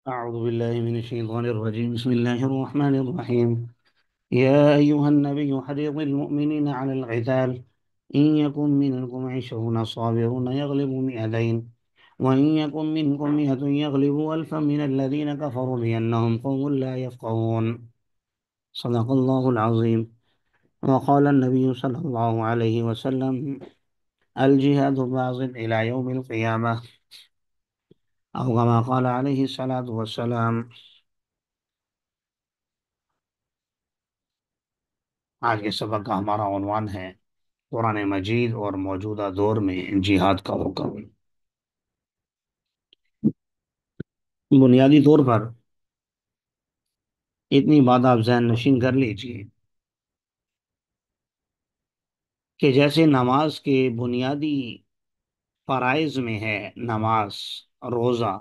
أعوذ بالله من الشيطان الرجيم. بسم الله الرحمن الرحيم. يا أيها النبي حرض المؤمنين على القتال إن يكن منكم 20 صابرون يغلبوا 200 وإن يكن منكم 100 يغلبوا 1000 من الذين كفروا بأنهم قوم لا يفقهون. صدق الله العظيم. وقال النبي صلى الله عليه وسلم: الجهاد باغ إلى يوم القيامة، أو كما قال عليه الصلاة والسلام. آج کے سبق کا ہمارا عنوان ہے قرآن مجید اور موجودہ دور میں جہاد کا حکم۔ بنیادی طور پر اتنی بات آپ ذہن نشین کر لیجئے کہ جیسے نماز کے بنیادی فرائض میں ہے نماز، روزہ،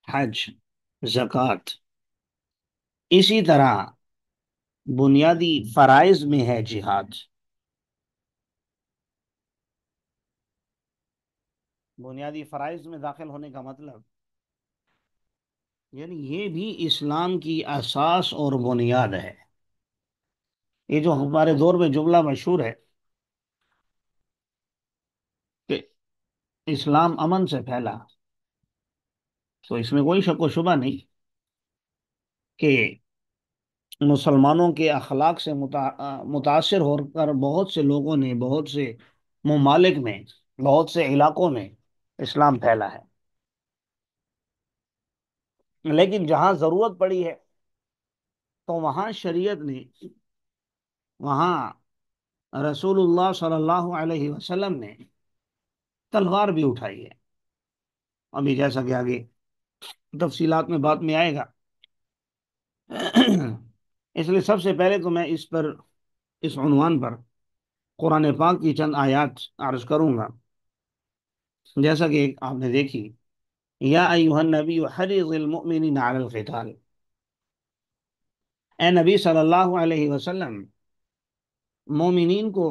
حج، زکوٰۃ، اسی طرح بنیادی فرائض میں ہے جہاد۔ بنیادی فرائض میں داخل ہونے کا مطلب یعنی یہ بھی اسلام کی اساس اور بنیاد ہے۔ یہ جو ہمارے دور میں جملہ مشہور ہے کہ اسلام امن سے پھیلا، تو اس میں کوئی شک و شبہ نہیں کہ مسلمانوں کے اخلاق سے متاثر ہو کر بہت سے لوگوں نے بہت سے ممالک میں، بہت سے علاقوں میں اسلام پھیلا ہے، لیکن جہاں ضرورت پڑی ہے تو وہاں شریعت نے، وہاں رسول اللہ صلی اللہ علیہ وسلم نے تلوار بھی اٹھائی ہے۔ ابھی جیسا کہ آگے تفصیلات میں بات میں آئے گا، اس لیے سب سے پہلے تو میں اس عنوان پر قرآن پاک کی چند آیات عرض کروں گا، جیسا کہ آپ نے دیکھی: یا ایھا النبی حرض المؤمنین علی القتال، اے نبی صلی اللہ علیہ وسلم مومنین کو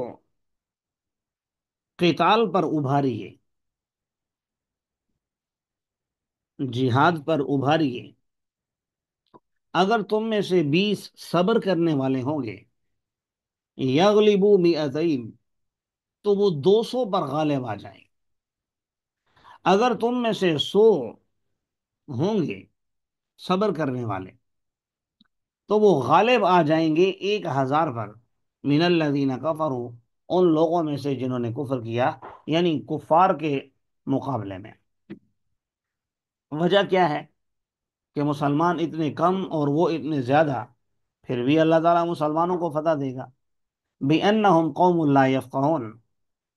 قتال پر ابھاریے، جہاد پر ابھاریے۔ اگر تم میں سے 20 صبر کرنے والے ہوں گے، یغلبوا 200، تو وہ 200 پر غالب آ جائیں۔ اگر تم میں سے 100 ہوں گے صبر کرنے والے، تو وہ غالب آ جائیں گے 1000 پر، من الذین کفروا، ان لوگوں میں سے جنہوں نے کفر کیا، یعنی کفار کے مقابلے میں۔ وجہ کیا ہے کہ مسلمان اتنے کم اور وہ اتنے زیادہ، پھر بھی اللہ تعالیٰ مسلمانوں کو فتح دے گا۔ بِأَنَّهُمْ قَوْمٌ لَا يَفْقَهُونَ،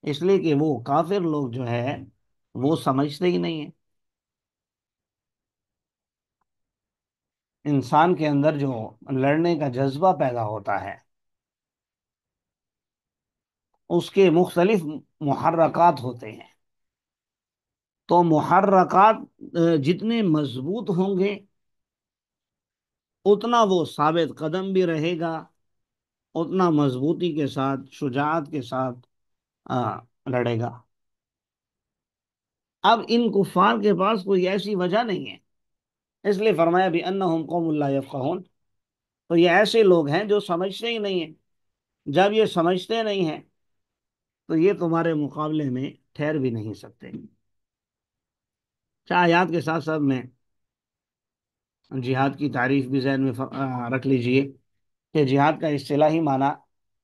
اس لیے کہ وہ کافر لوگ جو ہے وہ سمجھتے ہی نہیں ہیں۔ انسان کے اندر جو لڑنے کا جذبہ پیدا ہوتا ہے، اس کے مختلف محرکات ہوتے ہیں، تو محرکات جتنے مضبوط ہوں گے اتنا وہ ثابت قدم بھی رہے گا، اتنا مضبوطی کے ساتھ، شجاعت کے ساتھ لڑے گا۔ اب ان کفار کے پاس کوئی ایسی وجہ نہیں ہے، اس لیے فرمایا بِأَنَّهُمْ قَوْمٌ لَا يَفْقَهُونَ، تو یہ ایسے لوگ ہیں جو سمجھتے ہی نہیں ہیں۔ جب یہ سمجھتے نہیں ہیں تو یہ تمہارے مقابلے میں ٹھہر بھی نہیں سکتے۔ آیات کے ساتھ ساتھ میں جہاد کی تعریف بھی ذہن میں رکھ لیجئے کہ جہاد کا اصطلاحی معنی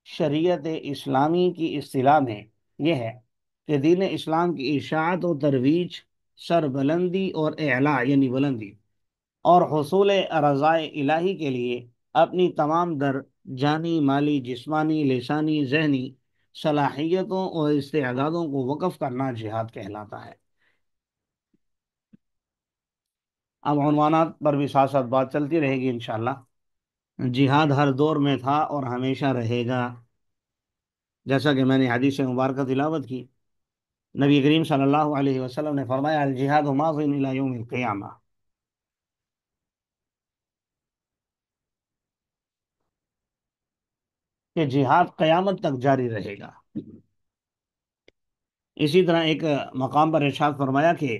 شریعت اسلامی کی اصطلاح میں یہ ہے کہ دین اسلام کی اشاعت و ترویج، سربلندی اور اعلاء یعنی بلندی، اور حصول رضائے الہی کے لیے اپنی تمام در جانی، مالی، جسمانی، لسانی، ذہنی صلاحیتوں اور استعدادوں کو وقف کرنا جہاد کہلاتا ہے۔ اب عنوانات پر بھی ساتھ ساتھ بات چلتی رہے گی انشاءاللہ۔ جہاد ہر دور میں تھا اور ہمیشہ رہے گا، جیسا کہ میں نے حدیث مبارکہ تلاوت کی۔ نبی کریم صلی اللہ علیہ وسلم نے فرمایا: الجہاد ماض الی یوم القیامہ، کہ جہاد قیامت تک جاری رہے گا۔ اسی طرح ایک مقام پر ارشاد فرمایا کہ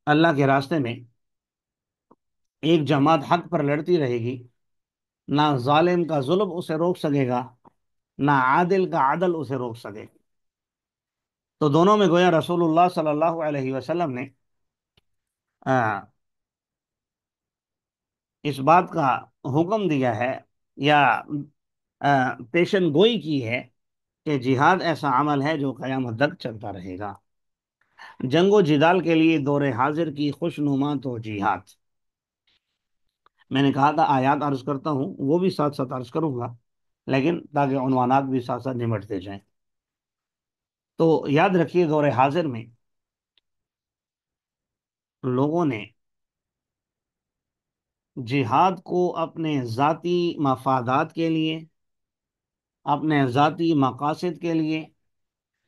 اللہ کے راستے میں ایک جماعت حق پر لڑتی رہے گی، نہ ظالم کا ظلم اسے روک سکے گا، نہ عادل کا عدل اسے روک سکے۔ تو دونوں میں گویا رسول اللہ صلی اللہ علیہ وسلم نے آ، اس بات کا حکم دیا ہے، یا پیشن گوئی کی ہے، کہ جہاد ایسا عمل ہے جو قیامت تک چلتا رہے گا۔ جنگ و جدال کے لیے دور حاضر کی خوشنما تو جہاد۔ میں نے کہا تھا آیات عرض کرتا ہوں، وہ بھی ساتھ ساتھ عرض کروں گا، لیکن تاکہ عنوانات بھی ساتھ ساتھ نمٹتے جائیں۔ تو یاد رکھیے، دور حاضر میں لوگوں نے جہاد کو اپنے ذاتی مفادات کے لیے، اپنے ذاتی مقاصد کے لیے،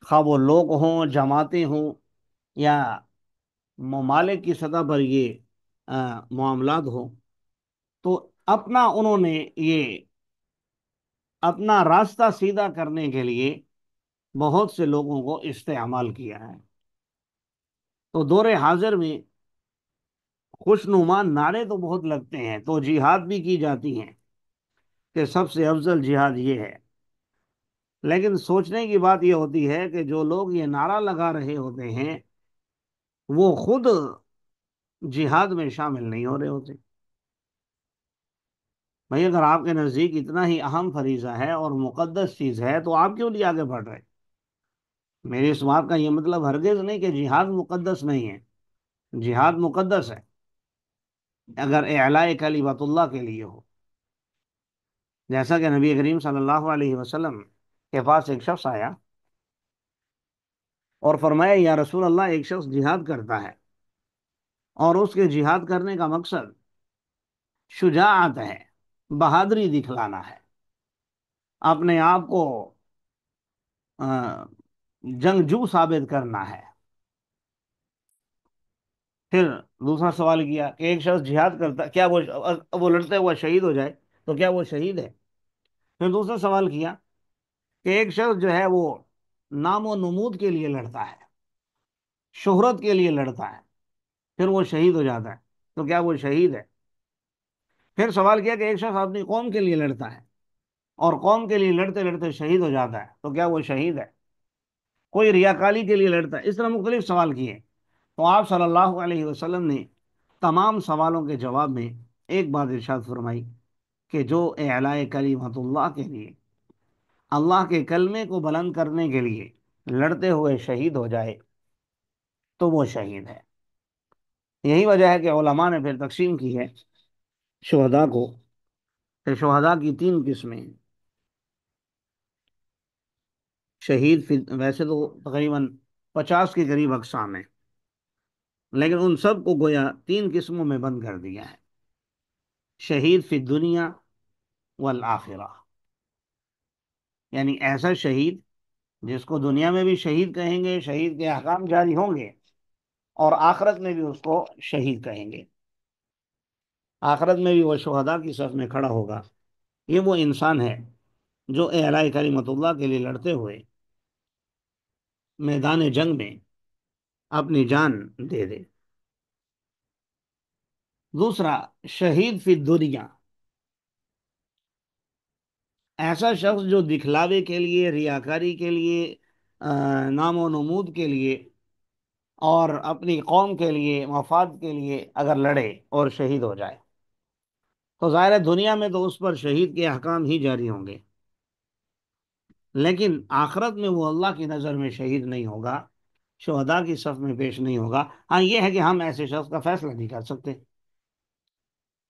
خواہ وہ لوگ ہوں، جماعتیں ہوں، یا ممالک کی سطح پر یہ معاملات ہوں، تو اپنا انہوں نے یہ اپنا راستہ سیدھا کرنے کے لیے بہت سے لوگوں کو استعمال کیا ہے۔ تو دور حاضر میں خوشنما نعرے تو بہت لگتے ہیں، تو جہاد بھی کی جاتی ہیں کہ سب سے افضل جہاد یہ ہے، لیکن سوچنے کی بات یہ ہوتی ہے کہ جو لوگ یہ نعرہ لگا رہے ہوتے ہیں وہ خود جہاد میں شامل نہیں ہو رہے ہوتے۔ بھائی اگر آپ کے نزدیک اتنا ہی اہم فریضہ ہے اور مقدس چیز ہے تو آپ کیوں نہیں آگے بڑھ رہے؟ میری اس بات کا یہ مطلب ہرگز نہیں کہ جہاد مقدس نہیں ہے، جہاد مقدس ہے اگر اعلاء کلمت اللہ کے لیے ہو۔ جیسا کہ نبی کریم صلی اللہ علیہ وسلم کے پاس ایک شخص آیا اور فرمایا یا رسول اللہ، ایک شخص جہاد کرتا ہے اور اس کے جہاد کرنے کا مقصد شجاعت ہے، بہادری دکھلانا ہے، اپنے آپ کو جنگجو ثابت کرنا ہے۔ پھر دوسرا سوال کیا کہ ایک شخص جہاد کرتا، کیا وہ لڑتے ہوا شہید ہو جائے تو کیا وہ شہید ہے؟ پھر دوسرا سوال کیا کہ ایک شخص جو ہے وہ نام و نمود کے لیے لڑتا ہے، شہرت کے لیے لڑتا ہے، پھر وہ شہید ہو جاتا ہے تو کیا وہ شہید ہے؟ پھر سوال کیا کہ ایک شخص اپنی قوم کے لیے لڑتا ہے اور قوم کے لیے لڑتے لڑتے شہید ہو جاتا ہے تو کیا وہ شہید ہے؟ کوئی ریاکاری کے لیے لڑتا ہے۔ اس طرح مختلف سوال کیے، تو آپ صلی اللہ علیہ وسلم نے تمام سوالوں کے جواب میں ایک بات ارشاد فرمائی کہ جو اعلاء کلمت اللہ کے لیے، اللہ کے کلمے کو بلند کرنے کے لیے لڑتے ہوئے شہید ہو جائے تو وہ شہید ہے۔ یہی وجہ ہے کہ علماء نے پھر تقسیم کی ہے شہداء کو، کہ شہداء کی تین قسمیں ہیں۔ شہید ویسے تو تقریباً 50 کے قریب اقسام ہیں، لیکن ان سب کو گویا تین قسموں میں بند کر دیا ہے: شہید فی الدنیا والآخرہ، یعنی ایسا شہید جس کو دنیا میں بھی شہید کہیں گے، شہید کے احکام جاری ہوں گے، اور آخرت میں بھی اس کو شہید کہیں گے، آخرت میں بھی وہ شہداء کی صف میں کھڑا ہوگا۔ یہ وہ انسان ہے جو اعلاء کلمت اللہ کے لیے لڑتے ہوئے میدان جنگ میں اپنی جان دے دے۔ دوسرا، شہید فی الدنیا، ایسا شخص جو دکھلاوے کے لیے، ریاکاری کے لیے، نام و نمود کے لیے اور اپنی قوم کے لیے، مفاد کے لیے اگر لڑے اور شہید ہو جائے تو ظاہر ہے دنیا میں تو اس پر شہید کے احکام ہی جاری ہوں گے، لیکن آخرت میں وہ اللہ کی نظر میں شہید نہیں ہوگا، شہداء کی صف میں پیش نہیں ہوگا۔ ہاں یہ ہے کہ ہم ایسے شخص کا فیصلہ نہیں کر سکتے۔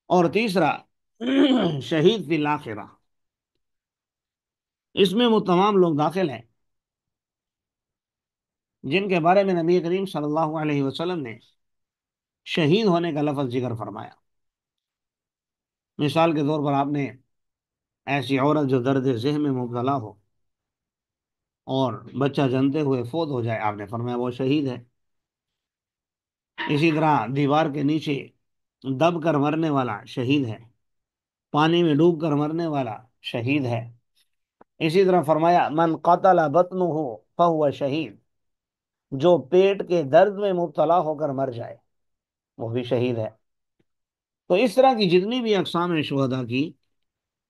اور تیسرا، شہید فی الآخرہ، اس میں وہ تمام لوگ داخل ہیں جن کے بارے میں نبی کریم صلی اللہ علیہ وسلم نے شہید ہونے کا لفظ ذکر فرمایا۔ مثال کے طور پر آپ نے ایسی عورت جو درد ذہن میں مبتلا ہو اور بچہ جنتے ہوئے فوت ہو جائے، آپ نے فرمایا وہ شہید ہے۔ اسی طرح دیوار کے نیچے دب کر مرنے والا شہید ہے، پانی میں ڈوب کر مرنے والا شہید ہے۔ اسی طرح فرمایا من قتل بطنہ فہو شہید، جو پیٹ کے درد میں مبتلا ہو کر مر جائے وہ بھی شہید ہے۔ تو اس طرح کی جتنی بھی اقسام ہیں شہداء کی،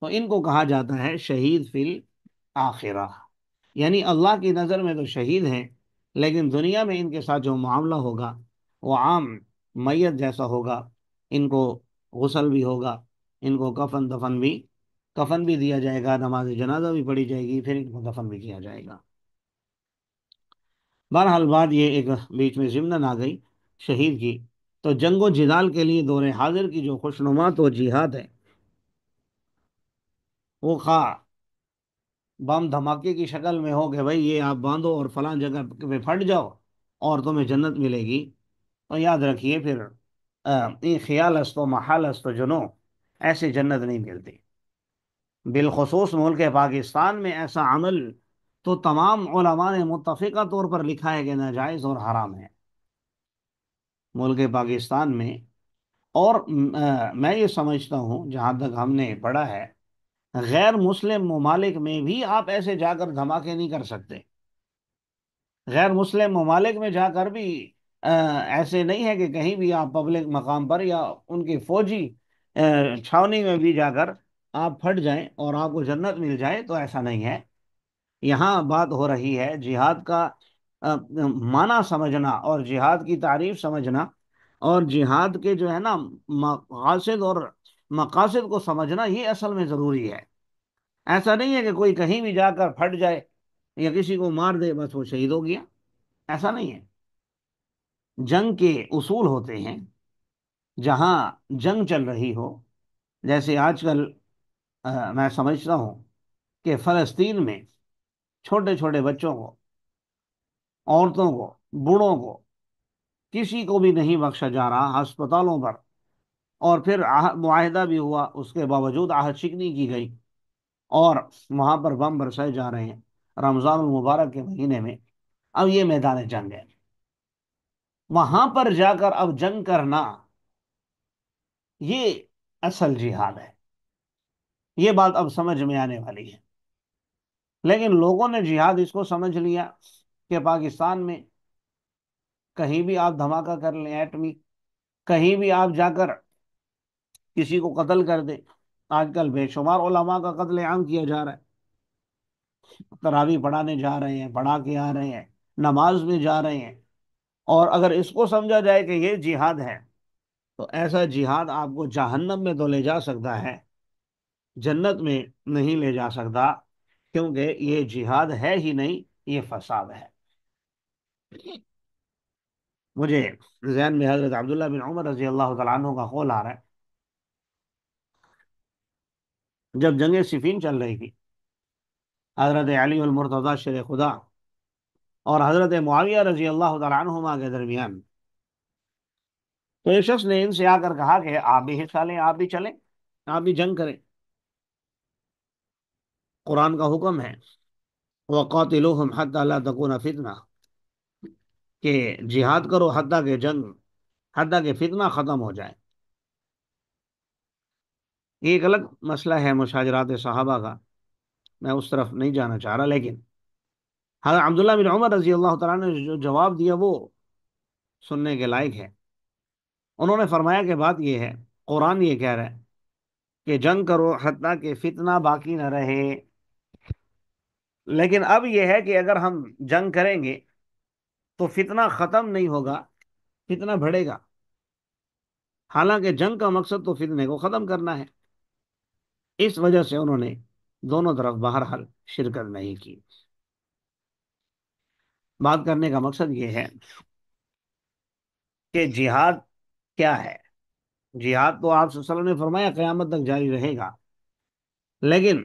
تو ان کو کہا جاتا ہے شہید فی الآخرہ، یعنی اللہ کی نظر میں تو شہید ہیں، لیکن دنیا میں ان کے ساتھ جو معاملہ ہوگا وہ عام میت جیسا ہوگا۔ ان کو غسل بھی ہوگا، ان کو کفن بھی دیا جائے گا، نماز جنازہ بھی پڑھی جائے گی، پھر ان کو دفن بھی کیا جائے گا۔ بہرحال بات یہ ایک بیچ میں ضمن آ گئی شہید کی، تو جنگ و جدال کے لیے دور حاضر کی جو خوشنما تو جہاد ہے، وہ خواہ بم دھماکے کی شکل میں ہو کہ بھئی یہ آپ باندھو اور فلاں جگہ پہ پھٹ جاؤ اور تمہیں جنت ملے گی، تو یاد رکھیے پھر یہ خیال است و محال است و جنو، ایسی جنت نہیں ملتی۔ بالخصوص ملک پاکستان میں ایسا عمل تو تمام علماء نے متفقہ طور پر لکھا ہے کہ ناجائز اور حرام ہے ملک پاکستان میں۔ اور میں یہ سمجھتا ہوں جہاں تک ہم نے پڑھا ہے، غیر مسلم ممالک میں بھی آپ ایسے جا کر دھماکے نہیں کر سکتے۔ غیر مسلم ممالک میں جا کر بھی ایسے نہیں ہے کہ کہیں بھی آپ پبلک مقام پر یا ان کی فوجی چھاونی میں بھی جا کر آپ پھٹ جائیں اور آپ کو جنت مل جائے، تو ایسا نہیں ہے۔ یہاں بات ہو رہی ہے جہاد کا معنی سمجھنا اور جہاد کی تعریف سمجھنا، اور جہاد کے جو ہے نا مقاصد اور مقاصد کو سمجھنا، یہ اصل میں ضروری ہے۔ ایسا نہیں ہے کہ کوئی کہیں بھی جا کر پھٹ جائے یا کسی کو مار دے بس وہ شہید ہو گیا، ایسا نہیں ہے۔ جنگ کے اصول ہوتے ہیں، جہاں جنگ چل رہی ہو، جیسے آج کل میں سمجھتا ہوں کہ فلسطین میں چھوٹے چھوٹے بچوں کو، عورتوں کو، بوڑھوں کو، کسی کو بھی نہیں بخشا جا رہا ہسپتالوں پر، اور پھر معاہدہ بھی ہوا، اس کے باوجود عہد شکنی کی گئی، اور وہاں پر بم برسائے جا رہے ہیں رمضان المبارک کے مہینے میں۔ اب یہ میدان جنگ ہے، وہاں پر جا کر اب جنگ کرنا، یہ اصل جہاد ہے۔ یہ بات اب سمجھ میں آنے والی ہے، لیکن لوگوں نے جہاد اس کو سمجھ لیا کہ پاکستان میں کہیں بھی آپ دھماکہ کر لیں ایٹمی، کہیں بھی آپ جا کر کسی کو قتل کر دیں۔ آج کل بے شمار علماء کا قتل عام کیا جا رہا ہے، تراویح پڑھانے جا رہے ہیں، پڑھا کے آ رہے ہیں، نماز میں جا رہے ہیں، اور اگر اس کو سمجھا جائے کہ یہ جہاد ہے، تو ایسا جہاد آپ کو جہنم میں تو لے جا سکتا ہے، جنت میں نہیں لے جا سکتا، کیونکہ یہ جہاد ہے ہی نہیں، یہ فساد ہے۔ مجھے ذہن میں حضرت عبداللہ بن عمر رضی اللہ تعالیٰ عنہ کا قول آ رہا ہے، جب جنگ صفین چل رہی تھی، حضرت علی المرتضی شیر خدا اور حضرت معاویہ رضی اللہ تعالیٰ عنہما کے درمیان، تو ایک شخص نے ان سے آ کر کہا کہ آپ بھی حصہ لیں، آپ بھی چلیں، آپ بھی جنگ کریں۔ قرآن کا حکم ہے وَقَاتِلُوهُمْ حَتَّى لَا تَكُونَ فِتْنَةٌ، کہ جہاد کرو حتیٰ کہ فتنہ ختم ہو جائے۔ یہ ایک الگ مسئلہ ہے مشاجرات صحابہ کا، میں اس طرف نہیں جانا چاہ رہا، لیکن حضرت عبداللہ بن عمر رضی اللہ تعالیٰ نے جو جواب دیا وہ سننے کے لائق ہے۔ انہوں نے فرمایا کہ بات یہ ہے، قرآن یہ کہہ رہا ہے کہ جنگ کرو حتیٰ کہ فتنہ باقی نہ رہے، لیکن اب یہ ہے کہ اگر ہم جنگ کریں گے تو فتنہ ختم نہیں ہوگا، فتنہ بڑھے گا، حالانکہ جنگ کا مقصد تو فتنے کو ختم کرنا ہے۔ اس وجہ سے انہوں نے دونوں طرف بہرحال شرکت نہیں کی۔ بات کرنے کا مقصد یہ ہے کہ جہاد کیا ہے۔ جہاد تو آپ صلی اللہ علیہ وسلم نے فرمایا قیامت تک جاری رہے گا، لیکن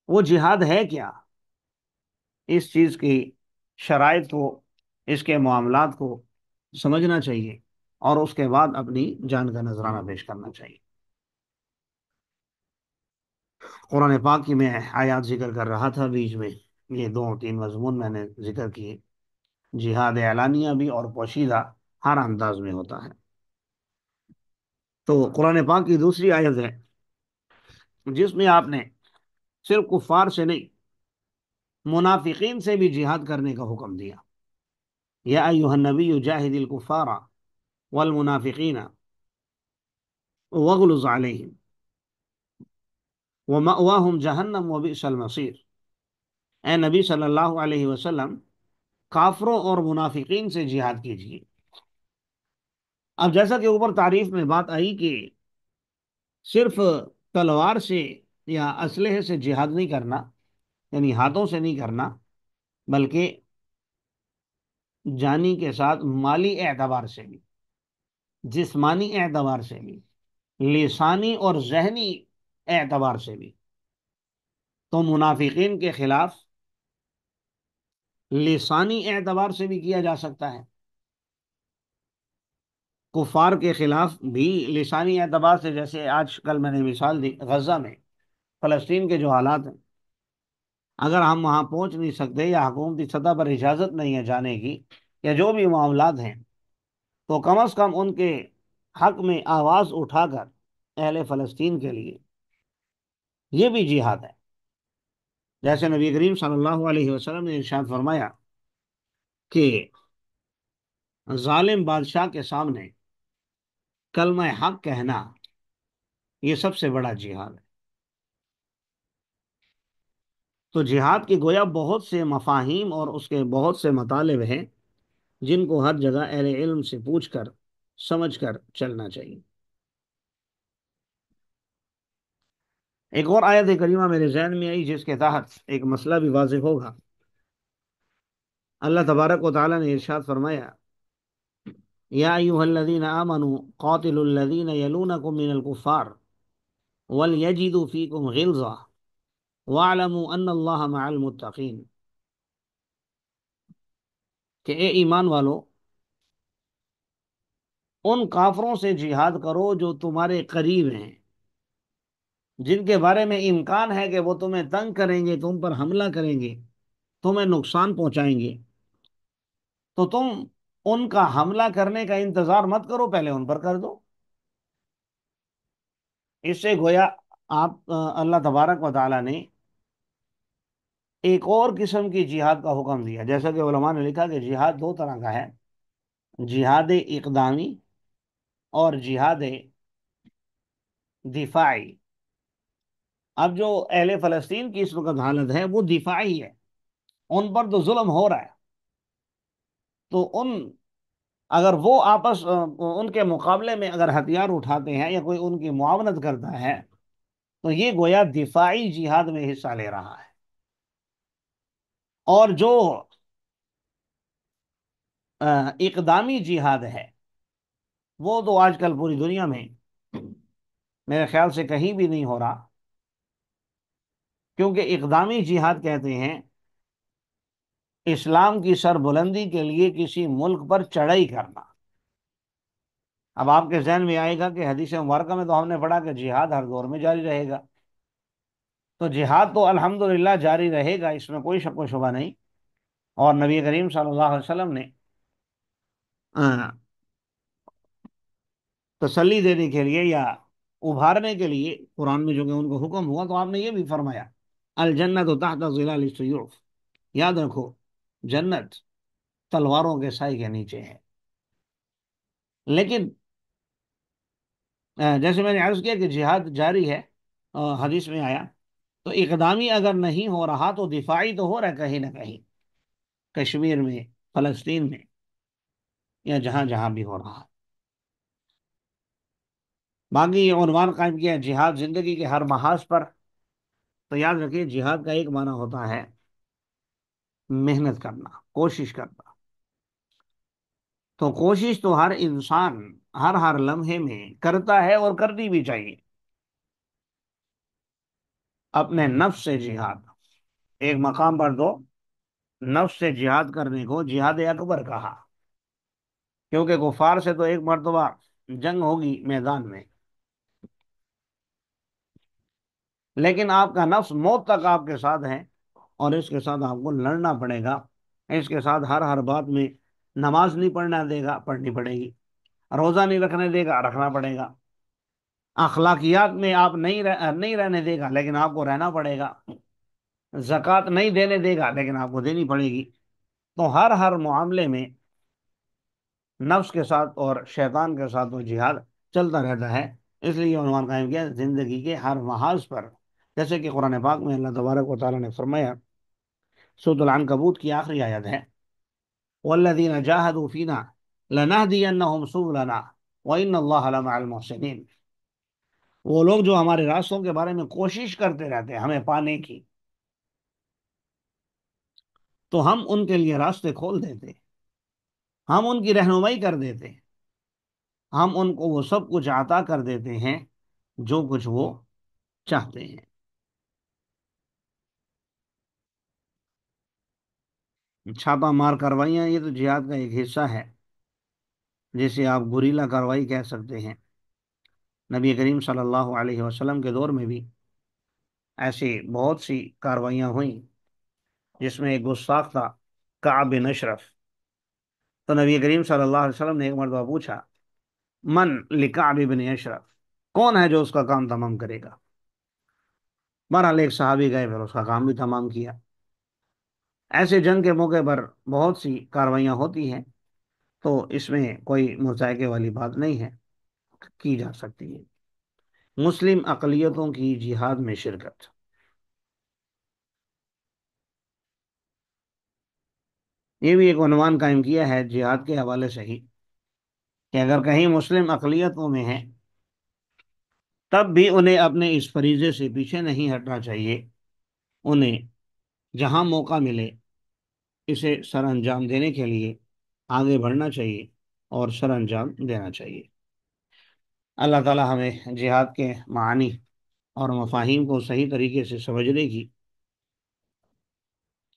وہ جہاد ہے کیا، اس چیز کی شرائط کو، اس کے معاملات کو سمجھنا چاہیے، اور اس کے بعد اپنی جان کا نذرانہ پیش کرنا چاہیے۔ قرآن پاک کی میں آیات ذکر کر رہا تھا بیچ میں، یہ دو تین مضمون میں نے ذکر کیے، جہاد اعلانیہ بھی اور پوشیدہ، ہر انداز میں ہوتا ہے۔ تو قرآن پاک کی دوسری آیت ہے جس میں آپ نے صرف کفار سے نہیں، منافقین سے بھی جہاد کرنے کا حکم دیا۔ یا ایھا النبی جاہد الکفار والمنافقین وغلظ علیہم ومأواہم جہنم وبئس المصیر۔ اے نبی صلی اللہ علیہ وسلم، کافروں اور منافقین سے جہاد کیجیے۔ اب جیسا کہ اوپر تعریف میں بات آئی کہ صرف تلوار سے یا اسلحے سے جہاد نہیں کرنا، یعنی ہاتھوں سے نہیں کرنا، بلکہ جانی کے ساتھ مالی اعتبار سے بھی، جسمانی اعتبار سے بھی، لسانی اور ذہنی اعتبار سے بھی، تو منافقین کے خلاف لسانی اعتبار سے بھی کیا جا سکتا ہے، کفار کے خلاف بھی لسانی اعتبار سے، جیسے آج کل میں نے مثال دی غزہ میں، فلسطین کے جو حالات ہیں، اگر ہم وہاں پہنچ نہیں سکتے یا حکومتی سطح پر اجازت نہیں ہے جانے کی، یا جو بھی معاملات ہیں، تو کم از کم ان کے حق میں آواز اٹھا کر اہل فلسطین کے لیے یہ بھی جہاد ہے۔ جیسے نبی کریم صلی اللہ علیہ وسلم نے ارشاد فرمایا کہ ظالم بادشاہ کے سامنے کلمہ حق کہنا یہ سب سے بڑا جہاد ہے۔ تو جہاد کی گویا بہت سے مفاہیم اور اس کے بہت سے مطالب ہیں جن کو ہر جگہ اہل علم سے پوچھ کر سمجھ کر چلنا چاہیے۔ ایک اور آیت کریمہ میرے ذہن میں آئی جس کے تحت ایک مسئلہ بھی واضح ہوگا۔ اللہ تبارک و تعالی نے ارشاد فرمایا یا ایھا الذین آمنوا قاتلوا الذین یلونکم من الکفار ولیجدوا فیکم غلظہ واعلموا ان اللہ مع المتقین، کہ اے ایمان والو، ان کافروں سے جہاد کرو جو تمہارے قریب ہیں، جن کے بارے میں امکان ہے کہ وہ تمہیں تنگ کریں گے، تم پر حملہ کریں گے، تمہیں نقصان پہنچائیں گے، تو تم ان کا حملہ کرنے کا انتظار مت کرو، پہلے ان پر کر دو۔ اس سے گویا اللہ تبارک و تعالی نے ایک اور قسم کی جہاد کا حکم دیا، جیسا کہ علماء نے لکھا کہ جہاد دو طرح کا ہے، جہاد اقدامی اور جہاد دفاعی۔ اب جو اہل فلسطین کی اس وقت حالت ہے وہ دفاعی ہے، ان پر تو ظلم ہو رہا ہے، تو اگر وہ ان کے مقابلے میں اگر ہتھیار اٹھاتے ہیں یا کوئی ان کی معاونت کرتا ہے تو یہ گویا دفاعی جہاد میں حصہ لے رہا ہے۔ اور جو اقدامی جہاد ہے وہ تو آج کل پوری دنیا میں میرے خیال سے کہیں بھی نہیں ہو رہا، کیونکہ اقدامی جہاد کہتے ہیں اسلام کی سربلندی کے لیے کسی ملک پر چڑھائی کرنا۔ اب آپ کے ذہن میں آئے گا کہ حدیث مبارکہ میں تو ہم نے پڑھا کہ جہاد ہر دور میں جاری رہے گا، تو جہاد تو الحمدللہ جاری رہے گا، اس میں کوئی شک و شبہ نہیں۔ اور نبی کریم صلی اللہ علیہ وسلم نے تسلی دینے کے لیے یا ابھارنے کے لیے قرآن میں جو کہ ان کو حکم ہوا، تو آپ نے یہ بھی فرمایا الجنت تحت ظلال السیوف، یاد رکھو جنت تلواروں کے سائے کے نیچے ہے۔ لیکن جیسے میں نے عرض کیا کہ جہاد جاری ہے، حدیث میں آیا، تو اقدامی اگر نہیں ہو رہا تو دفاعی تو ہو رہا ہے کہیں نہ کہیں، کشمیر میں، فلسطین میں، یا جہاں جہاں بھی ہو رہا ہے۔ باقی یہ عنوان قائم کیا ہے جہاد زندگی کے ہر محاذ پر، تو یاد رکھیے جہاد کا ایک معنی ہوتا ہے محنت کرنا، کوشش کرنا۔ تو کوشش تو ہر انسان ہر لمحے میں کرتا ہے اور کرنی بھی چاہیے۔ اپنے نفس سے جہاد، ایک مقام پر تو نفس سے جہاد کرنے کو جہاد اکبر کہا، کیونکہ کفار سے تو ایک مرتبہ جنگ ہوگی میدان میں، لیکن آپ کا نفس موت تک آپ کے ساتھ ہے، اور اس کے ساتھ آپ کو لڑنا پڑے گا، اس کے ساتھ ہر بات میں نماز نہیں پڑھنا دے گا، پڑھنی پڑے گی، روزہ نہیں رکھنے دے گا، رکھنا پڑے گا، اخلاقیات میں آپ نہیں رہنے دے گا، لیکن آپ کو رہنا پڑے گا، زکوٰۃ نہیں دینے دے گا، لیکن آپ کو دینی پڑے گی۔ تو ہر معاملے میں نفس کے ساتھ اور شیطان کے ساتھ وہ جہاد چلتا رہتا ہے۔ اس لیے یہ عنوان قائم کیا زندگی کے ہر محاذ پر، جیسے کہ قرآن پاک میں اللہ تبارک و تعالیٰ نے فرمایا، سورۃ العنکبوت کی آخری آیت ہے، والذین جاہدوا فینا لنہدینہم سبلنا وان اللہ لمع المحسنین۔ وہ لوگ جو ہمارے راستوں کے بارے میں کوشش کرتے رہتے ہیں ہمیں پانے کی، تو ہم ان کے لیے راستے کھول دیتے، ہم ان کی رہنمائی کر دیتے، ہم ان کو وہ سب کچھ عطا کر دیتے ہیں جو کچھ وہ چاہتے ہیں۔ چھاپا مار کاروائیاں یہ تو جہاد کا ایک حصہ ہے، جسے آپ گوریلا کاروائی کہہ سکتے ہیں۔ نبی کریم صلی اللہ علیہ وسلم کے دور میں بھی ایسی بہت سی کاروائیاں ہوئیں، جس میں ایک گستاخ تھا، کعب بن اشرف۔ تو نبی کریم صلی اللہ علیہ وسلم نے ایک مرتبہ پوچھا، من لکعب بن اشرف، کون ہے جو اس کا کام تمام کرے گا؟ بہرحال ایک صحابی گئے، پھر اس کا کام بھی تمام کیا۔ ایسے جنگ کے موقع پر بہت سی کاروائیاں ہوتی ہیں، تو اس میں کوئی مذائقے والی بات نہیں ہے، کی جا سکتی ہے۔ مسلم اقلیتوں کی جہاد میں شرکت، یہ بھی ایک عنوان قائم کیا ہے جہاد کے حوالے سے ہی، کہ اگر کہیں مسلم اقلیتوں میں ہیں تب بھی انہیں اپنے اس فریضے سے پیچھے نہیں ہٹنا چاہیے، انہیں جہاں موقع ملے اسے سر انجام دینے کے لیے آگے بڑھنا چاہیے اور سر انجام دینا چاہیے۔ اللہ تعالی ہمیں جہاد کے معانی اور مفاہیم کو صحیح طریقے سے سمجھنے کی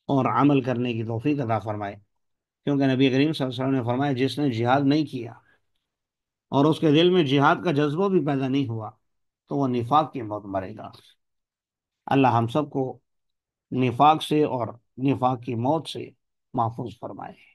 اور عمل کرنے کی توفیق عطا فرمائے، کیونکہ نبی کریم صلی اللہ علیہ وسلم نے فرمایا، جس نے جہاد نہیں کیا اور اس کے دل میں جہاد کا جذبہ بھی پیدا نہیں ہوا تو وہ نفاق کی موت مرے گا۔ اللہ ہم سب کو نفاق سے اور نفاق کی موت سے محفوظ فرمائے۔